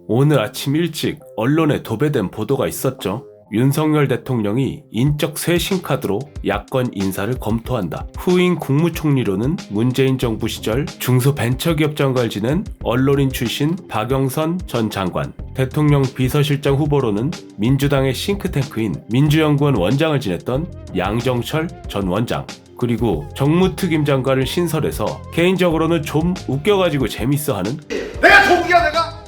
오늘 아침 일찍 언론에 도배된 보도가 있었죠. 윤석열 대통령이 인적 쇄신카드로 야권 인사를 검토한다. 후임 국무총리로는 문재인 정부 시절 중소벤처기업 장관을 지낸 언론인 출신 박영선 전 장관, 대통령 비서실장 후보로는 민주당의 싱크탱크인 민주연구원 원장을 지냈던 양정철 전 원장, 그리고 정무특임 장관을 신설해서 개인적으로는 좀 웃겨가지고 재밌어하는 내가 동기야 내가?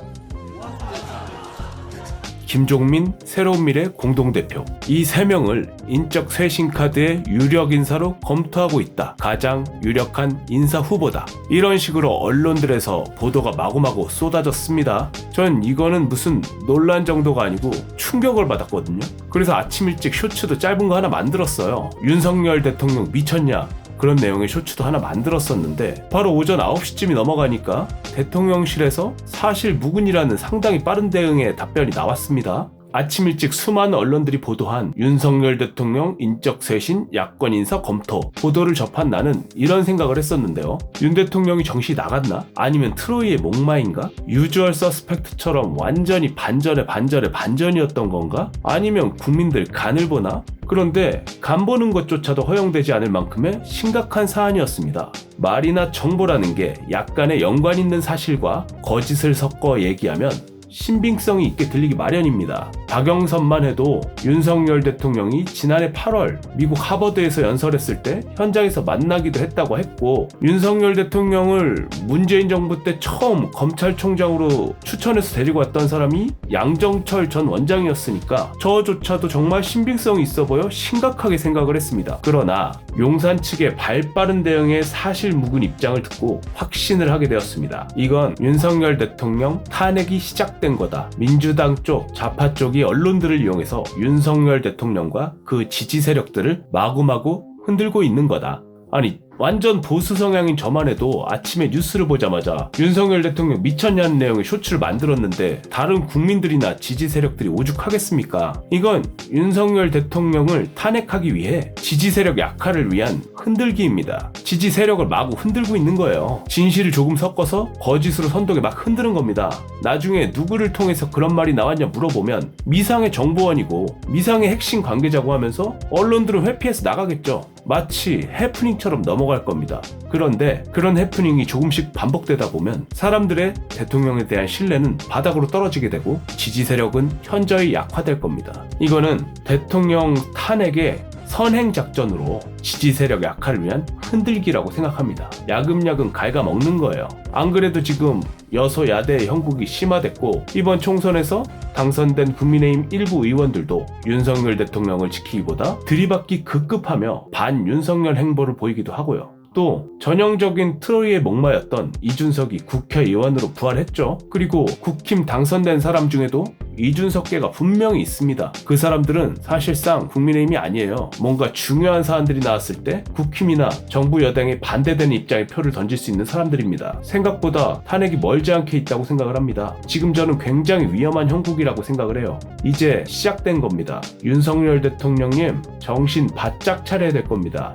김종민 새로운미래 공동대표, 이 3명을 인적 쇄신카드의 유력 인사로 검토하고 있다. 가장 유력한 인사 후보다. 이런 식으로 언론들에서 보도가 마구마구 쏟아졌습니다. 전 이거는 무슨 논란 정도가 아니고 충격을 받았거든요. 그래서 아침 일찍 쇼츠도 짧은 거 하나 만들었어요. 윤석열 대통령 미쳤냐? 그런 내용의 쇼츠도 하나 만들었었는데 바로 오전 9시쯤이 넘어가니까 대통령실에서 사실 무근이라는 상당히 빠른 대응의 답변이 나왔습니다. 아침 일찍 수많은 언론들이 보도한 윤석열 대통령 인적 쇄신 야권 인사 검토 보도를 접한 나는 이런 생각을 했었는데요. 윤 대통령이 정신이 나갔나? 아니면 트로이의 목마인가? 유주얼 서스펙트처럼 완전히 반전이었던 건가? 아니면 국민들 간을 보나? 그런데 간 보는 것조차도 허용되지 않을 만큼의 심각한 사안이었습니다. 말이나 정보라는 게 약간의 연관 있는 사실과 거짓을 섞어 얘기하면 신빙성이 있게 들리기 마련입니다. 박영선만 해도 윤석열 대통령이 지난해 8월 미국 하버드에서 연설했을 때 현장에서 만나기도 했다고 했고, 윤석열 대통령을 문재인 정부 때 처음 검찰총장으로 추천해서 데리고 왔던 사람이 양정철 전 원장이었으니까 저조차도 정말 신빙성이 있어 보여 심각하게 생각을 했습니다. 그러나 용산 측의 발빠른 대응에 사실 묵은 입장을 듣고 확신을 하게 되었습니다. 이건 윤석열 대통령 탄핵이 시작된 거다. 민주당 쪽, 좌파 쪽이 언론들을 이용해서 윤석열 대통령과 그 지지 세력들을 마구마구 흔들고 있는 거다. 아니, 완전 보수 성향인 저만 해도 아침에 뉴스를 보자마자 윤석열 대통령 미쳤냐는 내용의 쇼츠를 만들었는데 다른 국민들이나 지지 세력들이 오죽하겠습니까? 이건 윤석열 대통령을 탄핵하기 위해 지지 세력 약화를 위한 흔들기입니다. 지지 세력을 마구 흔들고 있는 거예요. 진실을 조금 섞어서 거짓으로 선동에 막 흔드는 겁니다. 나중에 누구를 통해서 그런 말이 나왔냐 물어보면 미상의 정보원이고 미상의 핵심 관계자고 하면서 언론들은 회피해서 나가겠죠. 마치 해프닝처럼 넘어갈 겁니다. 그런데 그런 해프닝이 조금씩 반복되다 보면 사람들의 대통령에 대한 신뢰는 바닥으로 떨어지게 되고 지지 세력은 현저히 약화될 겁니다. 이거는 대통령 탄핵의 선행 작전으로 지지 세력 약화를 위한 흔들기라고 생각합니다. 야금야금 갉아먹는 거예요. 안 그래도 지금 여소야대의 형국이 심화됐고 이번 총선에서 당선된 국민의힘 일부 의원들도 윤석열 대통령을 지키기보다 들이받기 급급하며 반윤석열 행보를 보이기도 하고요. 또 전형적인 트로이의 목마였던 이준석이 국회의원으로 부활했죠. 그리고 국힘 당선된 사람 중에도 이준석계가 분명히 있습니다. 그 사람들은 사실상 국민의힘이 아니에요. 뭔가 중요한 사안들이 나왔을 때 국힘이나 정부 여당에 반대되는 입장에 표를 던질 수 있는 사람들입니다. 생각보다 탄핵이 멀지 않게 있다고 생각을 합니다. 지금 저는 굉장히 위험한 형국이라고 생각을 해요. 이제 시작된 겁니다. 윤석열 대통령님 정신 바짝 차려야 될 겁니다.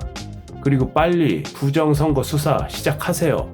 그리고 빨리 부정선거 수사 시작하세요.